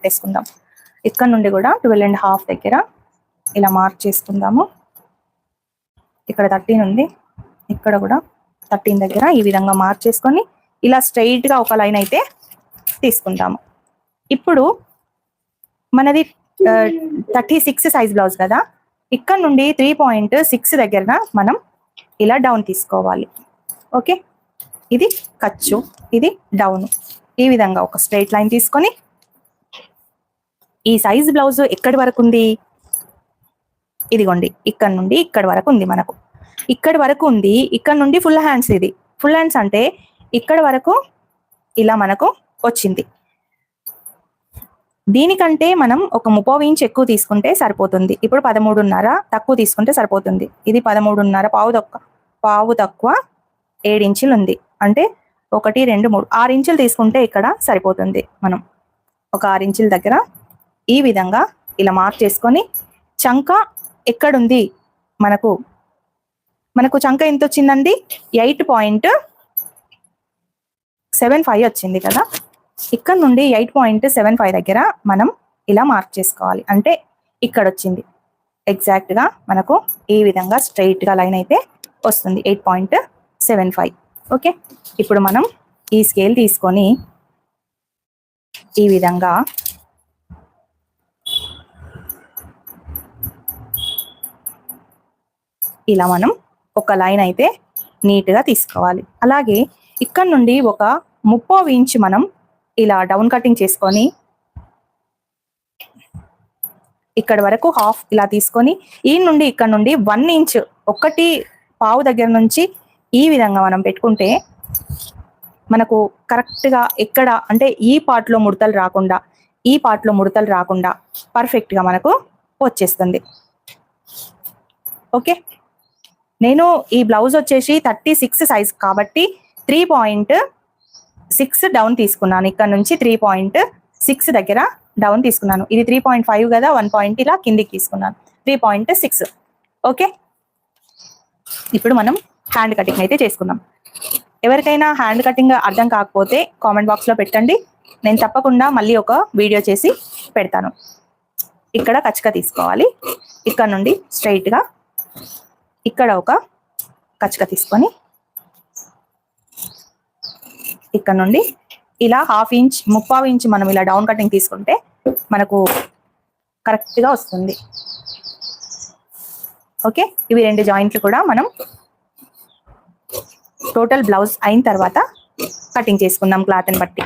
పెట్టేసుకుందాం. ఇక్కడ నుండి కూడా 12.5 దగ్గర ఇలా మార్క్ చేసుకుందాము. ఇక్కడ 13 ఉంది, ఇక్కడ కూడా 13 దగ్గర ఈ విధంగా మార్క్ చేసుకొని ఇలా స్ట్రైట్ గా ఒక లైన్ అయితే తీసుకుందాము. ఇప్పుడు మనది 36 సైజ్ బ్లౌజ్ కదా, ఇక్కడ నుండి 3.6 దగ్గర మనం ఇలా డౌన్ తీసుకోవాలి. ఓకే, ఇది ఖర్చు, ఇది డౌన్. ఈ విధంగా ఒక స్ట్రైట్ లైన్ తీసుకొని ఈ సైజ్ బ్లౌజ్ ఎక్కడి వరకు ఉంది, ఇదిగోండి ఇక్కడ నుండి ఇక్కడ వరకు ఉంది. మనకు ఇక్కడ వరకు ఉంది, ఇక్కడ నుండి ఫుల్ హ్యాండ్స్. ఇది ఫుల్ హ్యాండ్స్ అంటే ఇక్కడ వరకు ఇలా మనకు వచ్చింది. దీనికంటే మనం ఒక 30 ఇంచ్ ఎక్కువ తీసుకుంటే సరిపోతుంది. ఇప్పుడు 13.5 తక్కువ తీసుకుంటే సరిపోతుంది. ఇది 13.5, పావు తక్కువ 7 ఇంచులు ఉంది. అంటే 1, 2, 3, 6 ఇంచులు తీసుకుంటే ఇక్కడ సరిపోతుంది. మనం ఒక 6 ఇంచుల దగ్గర ఈ విధంగా ఇలా మార్క్ చేసుకొని చంక ఎక్కడుంది, మనకు చంక ఎంత వచ్చిందండి, 8.75 వచ్చింది కదా. ఇక్కడ నుండి 8.75 దగ్గర మనం ఇలా మార్క్ చేసుకోవాలి. అంటే ఇక్కడ వచ్చింది ఎగ్జాక్ట్ గా మనకు ఈ విధంగా స్ట్రైట్ గా లైన్ అయితే వస్తుంది 8.75. ఓకే, ఇప్పుడు మనం ఈ స్కేల్ తీసుకొని ఈ విధంగా ఇలా మనం ఒక లైన్ అయితే నీట్ గా తీసుకోవాలి. అలాగే ఇక్కడ నుండి ఒక 30 ఇంచ్ మనం ఇలా డౌన్ కటింగ్ చేసుకొని ఇక్కడ వరకు హాఫ్ ఇలా తీసుకొని ఈ నుండి ఇక్కడ నుండి 1 ఇంచ్ 1.5 దగ్గర నుంచి ఈ విధంగా మనం పెట్టుకుంటే మనకు కరెక్ట్ గా ఎక్కడ అంటే ఈ పార్ట్ లో ముడతలు రాకుండా, ఈ పార్ట్ లో ముడతలు రాకుండా పర్ఫెక్ట్ గా మనకు వచ్చేస్తుంది. ఓకే, నేను ఈ బ్లౌజ్ వచ్చేసి 36 సైజ్ కాబట్టి 3.6 డౌన్ తీసుకున్నాను. ఇక్కడ నుంచి 3.6 దగ్గర డౌన్ తీసుకున్నాను. ఇది 3.5 కదా, 1 పాయింట్ ఇలా కిందికి తీసుకున్నాను, 3.6. ఓకే, ఇప్పుడు మనం హ్యాండ్ కటింగ్ అయితే చేసుకుందాం. ఎవరికైనా హ్యాండ్ కటింగ్ అర్థం కాకపోతే కామెంట్ బాక్స్ లో పెట్టండి, నేను తప్పకుండా మళ్ళీ ఒక వీడియో చేసి పెడతాను. ఇక్కడ కచ్చక తీసుకోవాలి. ఇక్కడ నుండి స్ట్రైట్ గా ఇక్కడ ఒక కచ్చక తీసుకొని ఇక్కడ నుండి ఇలా 1/2 ఇంచ్ 30 ఇంచ్ మనం ఇలా డౌన్ కటింగ్ తీసుకుంటే మనకు కరెక్ట్ గా వస్తుంది. ఓకే, ఇవి 2 జాయింట్లు కూడా మనం టోటల్ బ్లౌజ్ అయిన తర్వాత కటింగ్ చేసుకుందాం క్లాత్ ని బట్టి.